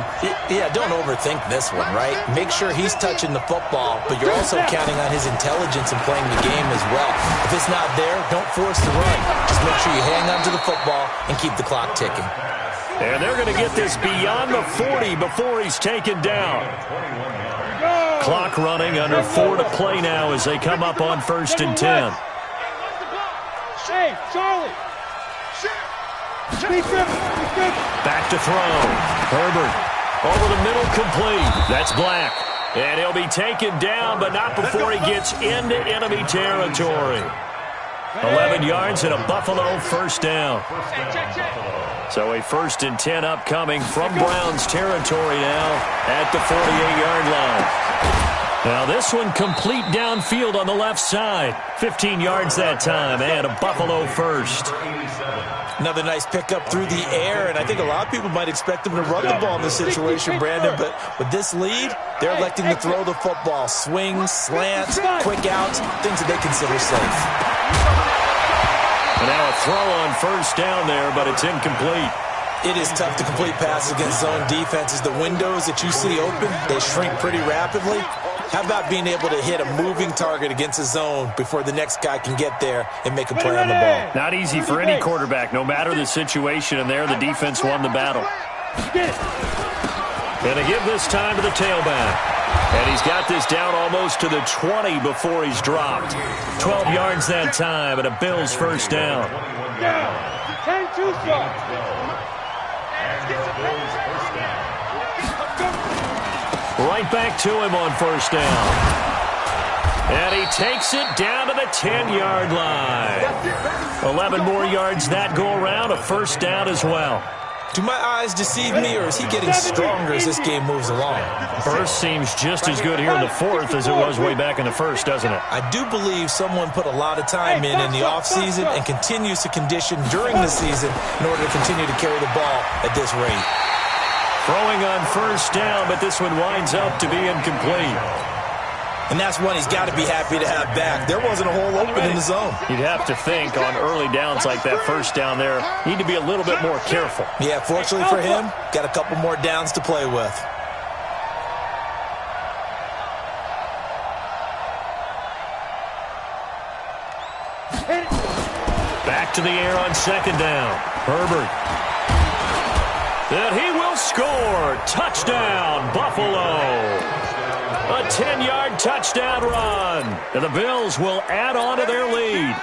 Yeah, don't overthink this one, right? Make sure he's touching the football, but you're also counting on his intelligence in playing the game as well. If it's not there, don't force the run. Just make sure you hang on to the football and keep the clock ticking. And they're going to get this beyond the 40 before he's taken down. Clock running, under 4 to play now as they come up on 1st and 10. Hey, Charlie. Back to throw. Herbert over the middle, complete. That's Black. And he'll be taken down, but not before he gets into enemy territory. 11 yards and a Buffalo first down. So a 1st and 10 upcoming from Browns territory now at the 48-yard line. Now this one complete downfield on the left side. 15 yards that time and a Buffalo first. Another nice pickup through the air, and I think a lot of people might expect them to run the ball in this situation, Brandon, but with this lead, they're electing to throw the football. Swings, slants, quick outs, things that they consider safe. And now a throw on 1st down there, but it's incomplete. It is tough to complete passes against zone defenses. The windows that you see open, they shrink pretty rapidly. How about being able to hit a moving target against a zone before the next guy can get there and make a play on the ball? Not easy for any quarterback, no matter the situation, and there the defense won the battle. And they give this time to the tailback. And he's got this down almost to the 20 before he's dropped. 12 yards that time, and a Bills first down. 10-2 stop. Right back to him on 1st down. And he takes it down to the 10-yard line. 11 more yards that go around, a first down as well. Do my eyes deceive me, or is he getting stronger as this game moves along? Burst seems just as good here in the 4th as it was way back in the 1st, doesn't it? I do believe someone put a lot of time in the offseason and continues to condition during the season in order to continue to carry the ball at this rate. Throwing on 1st down, but this one winds up to be incomplete. And that's one he's got to be happy to have back. There wasn't a hole open in the zone. You'd have to think on early downs like that 1st down there, need to be a little bit more careful. Yeah, fortunately for him, got a couple more downs to play with. Back to the air on 2nd down. Herbert. And he will score. Touchdown, Buffalo. A 10-yard touchdown run. And the Bills will add on to their lead.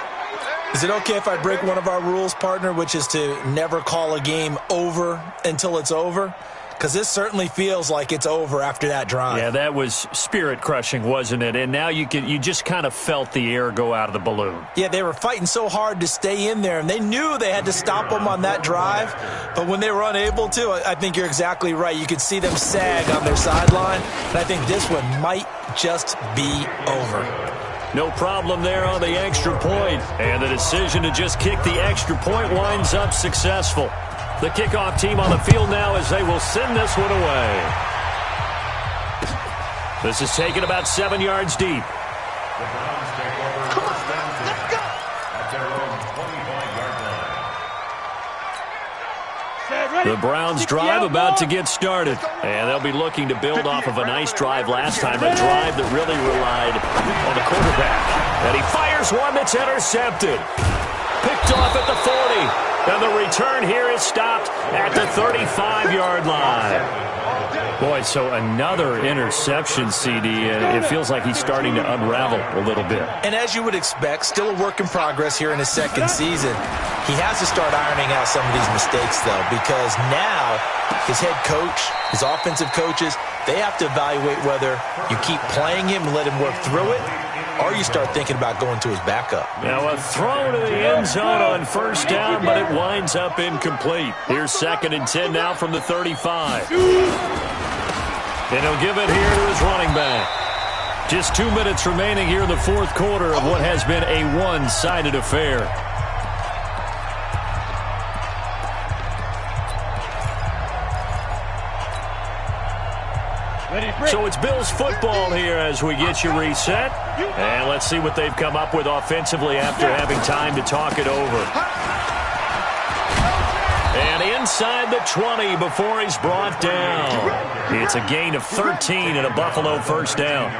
Is it okay if I break one of our rules, partner, which is to never call a game over until it's over? Because this certainly feels like it's over after that drive. Yeah, that was spirit-crushing, wasn't it? And now you just kind of felt the air go out of the balloon. Yeah, they were fighting so hard to stay in there, and they knew they had to stop them on that drive. But when they were unable to, I think you're exactly right. You could see them sag on their sideline, and I think this one might just be over. No problem there on the extra point. And the decision to just kick the extra point winds up successful. The kickoff team on the field now as they will send this one away. This is taken about 7 yards deep. The Browns take over first and 10 at their own 25-yard line. The Browns drive about to get started. And they'll be looking to build off of a nice drive last time, a drive that really relied on the quarterback. And he fires one that's intercepted. Picked off at the 40. And the return here is stopped at the 35-yard line. Boy, so another interception, CD. It feels like he's starting to unravel a little bit. And as you would expect, still a work in progress here in his 2nd season. He has to start ironing out some of these mistakes, though, because now his head coach, his offensive coaches, they have to evaluate whether you keep playing him and let him work through it, or you start thinking about going to his backup. Now a throw to the end zone on 1st down, but it winds up incomplete. Here's 2nd and 10 now from the 35. And he'll give it here to his running back. Just 2 minutes remaining here in the 4th quarter of what has been a one-sided affair. So it's Bills football here as we get you reset. And let's see what they've come up with offensively after having time to talk it over. And inside the 20 before he's brought down. It's a gain of 13 and a Buffalo first down.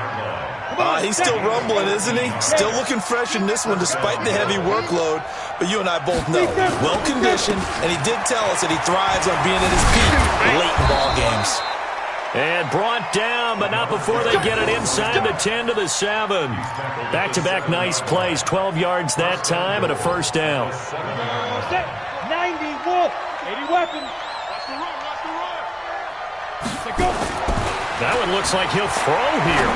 He's still rumbling, isn't he? Still looking fresh in this one despite the heavy workload. But you and I both know, well-conditioned, and he did tell us that he thrives on being at his peak late in ball games. And brought down, but not before they get it inside the 10 to the 7. Back-to-back nice plays, 12 yards that time and a first down. 90 wolf, 80 weapons. That one looks like he'll throw here.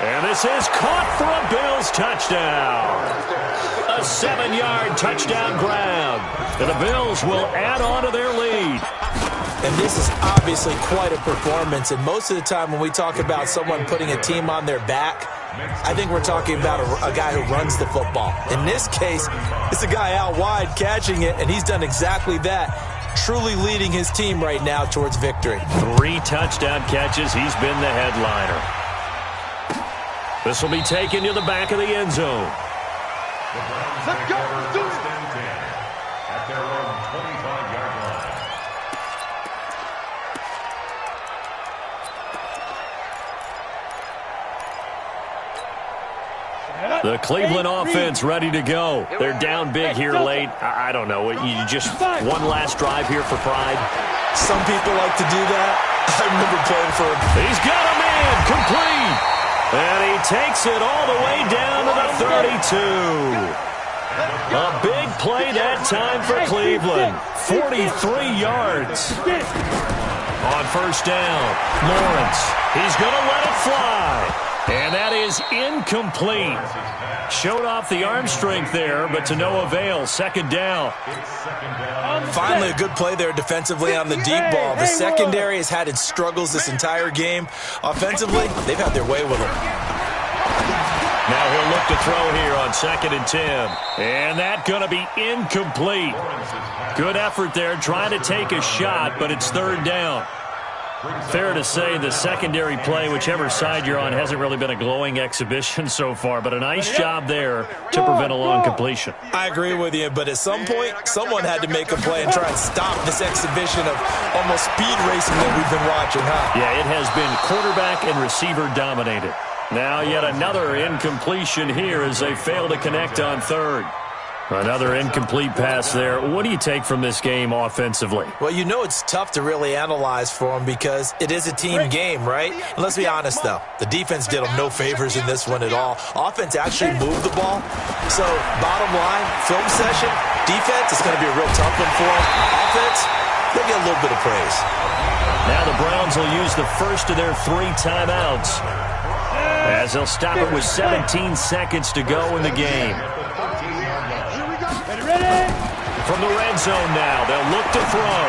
And this is caught for a Bills touchdown. A 7-yard touchdown grab. And the Bills will add on to their lead. And this is obviously quite a performance. And most of the time when we talk about someone putting a team on their back, I think we're talking about a guy who runs the football. In this case, it's a guy out wide catching it, and he's done exactly that. Truly leading his team right now towards victory. 3 touchdown catches. He's been the headliner. This will be taken to the back of the end zone. Let's go. Let's do it. At their own 25-yard line. The Cleveland offense ready to go. They're down big here late. I don't know. You just one last drive here for pride. Some people like to do that. I remember playing for him. He's got a man complete. And he takes it all the way down to the 32. A big play that time for Cleveland. 43 yards. On first down, Lawrence. He's going to let it fly. And that is incomplete. Showed off the arm strength there, but to no avail. Second down. Finally, a good play there defensively on the deep ball. The secondary has had its struggles this entire game. Offensively, they've had their way with him. Now he'll look to throw here on 2nd and 10. And that's going to be incomplete. Good effort there, trying to take a shot, but it's 3rd down. Fair to say the secondary play, whichever side you're on, hasn't really been a glowing exhibition so far, but a nice job there to prevent a long completion. I agree with you, but at some point, someone had to make a play and try and stop this exhibition of almost speed racing that we've been watching, huh? Yeah, it has been quarterback and receiver dominated. Now yet another incompletion here as they fail to connect on 3rd. Another incomplete pass there. What do you take from this game offensively? Well, you know it's tough to really analyze for them because it is a team game, right? And let's be honest, though. The defense did them no favors in this one at all. Offense actually moved the ball. So, bottom line, film session, defense is going to be a real tough one for them. Offense, they'll get a little bit of praise. Now the Browns will use the first of their 3 timeouts as they'll stop it with 17 seconds to go in the game. From the red zone now, they'll look to throw.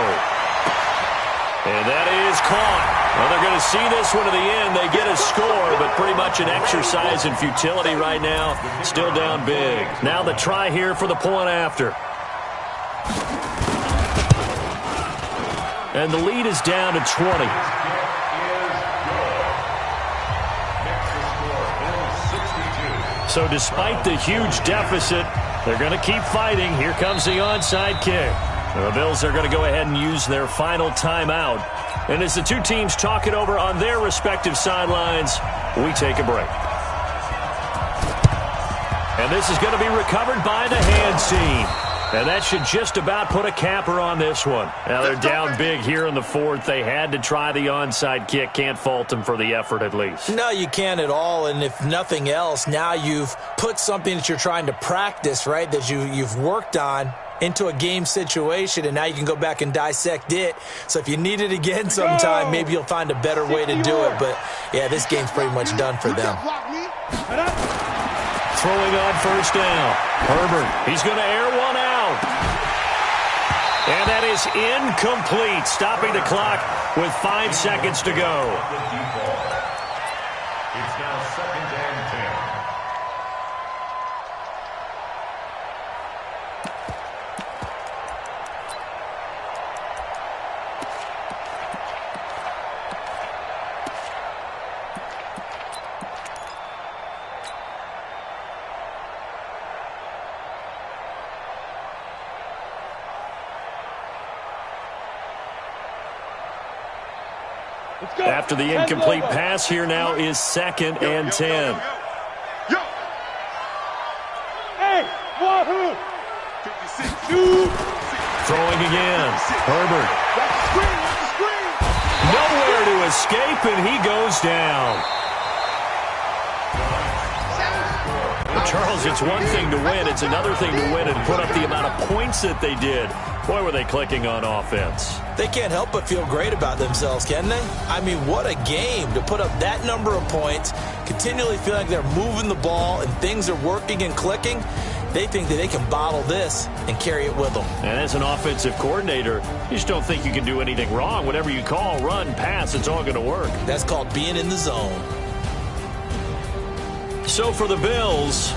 And that is caught. Well, they're going to see this one to the end. They get a score, but pretty much an exercise in futility right now. Still down big. Now the try here for the point after. And the lead is down to 20. So despite the huge deficit, they're going to keep fighting. Here comes the onside kick. The Bills are going to go ahead and use their final timeout. And as the two teams talk it over on their respective sidelines, we take a break. And this is going to be recovered by the hands team. And that should just about put a capper on this one. Now they're down big here in the 4th. They had to try the onside kick. Can't fault them for the effort at least. No, you can't at all. And if nothing else, now you've put something that you're trying to practice, right, that you've worked on into a game situation, and now you can go back and dissect it. So if you need it again sometime, maybe you'll find a better way to do it. But, yeah, this game's pretty much done for them. Throwing on first down. Herbert, he's going to air one out. And that is incomplete, stopping the clock with 5 seconds to go. It's now 2nd and 10. After the incomplete pass, here now is 2nd and 10. Hey, wahoo! Throwing again. Herbert. Nowhere to escape, and he goes down. Charles, it's one thing to win. It's another thing to win and put up the amount of points that they did. Boy, were they clicking on offense. They can't help but feel great about themselves, can they? I mean, what a game to put up that number of points, continually feel like they're moving the ball and things are working and clicking. They think that they can bottle this and carry it with them. And as an offensive coordinator, you just don't think you can do anything wrong. Whatever you call, run, pass, it's all going to work. That's called being in the zone. So for the Bills,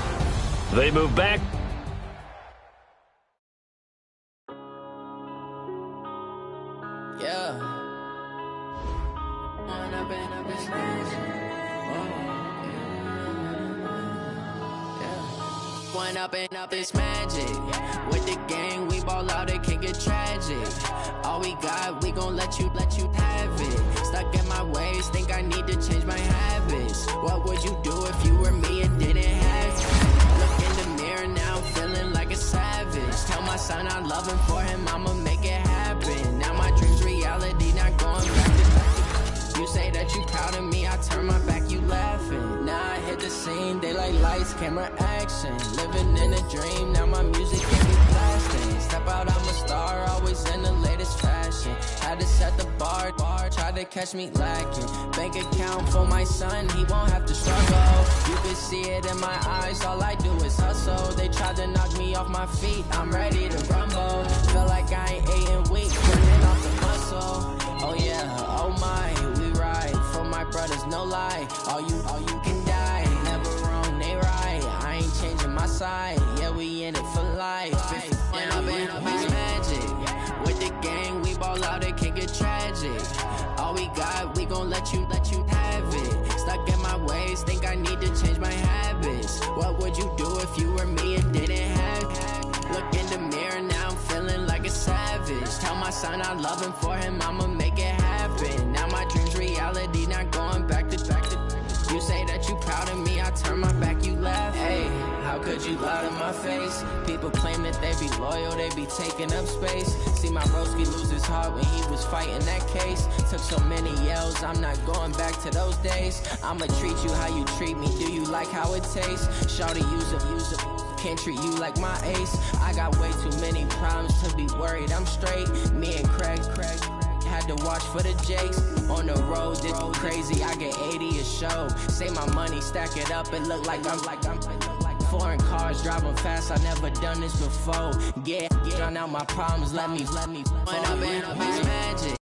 they move back. Yeah. One up and up is magic. With the gang, we ball out, it can get tragic. All we got, we gon' let you have it. Stuck in my ways, think I need to change my habits. What would you do if you were me and didn't have it? Look in the mirror now, feeling like a savage. Tell my son I love him, for him I'ma make it happen. Now my dream's reality, not going back to back. You say that you proud of me, I turn my back, you laughing. Now I hit the scene, they like lights, camera, action. Living in a dream, now my music can be blasting. Step out, I'm a star, always in the latest fashion. Had to set the bar, try to catch me lacking. Bank account for my son, he won't have to struggle. You can see it in my eyes, all I do is hustle. They tried to knock me off my feet, I'm ready to rumble. Feel like I ain't 8 in weeks, burning off the muscle. Oh yeah, oh my, we ride for my brothers, no lie. All you can die, never wrong, they right. I ain't changing my side, yeah, we in it for life. When up and up is magic. With the gang, we ball out, it can get tragic. All we got, we gon' let you have it. Stuck in my ways, think I need to change my habits. What would you do if you were me and didn't have it? Look in the mirror, now I'm feeling like a savage. Tell my son I love him, for him I'ma make it happen. Now my dream's reality, not going back to back to. You say that you proud of me, I turn my back, you laugh. Hey, how could you lie to my face? People claim that they be loyal, they be taking up space. See my broski lose his heart when he was fighting that case. Took so many yells, I'm not going back to those days. I'ma treat you how you treat me, do you like how it tastes? Shawty, use it, can't treat you like my ace. I got way too many problems to be worried, I'm straight. Me and Craig had to watch for the Jakes. On the road, this crazy, I get 80 a show. Say my money, stack it up, it look like I'm foreign cars, driving fast, I never done this before. Yeah, drown out my problems, let me. When up and up is magic.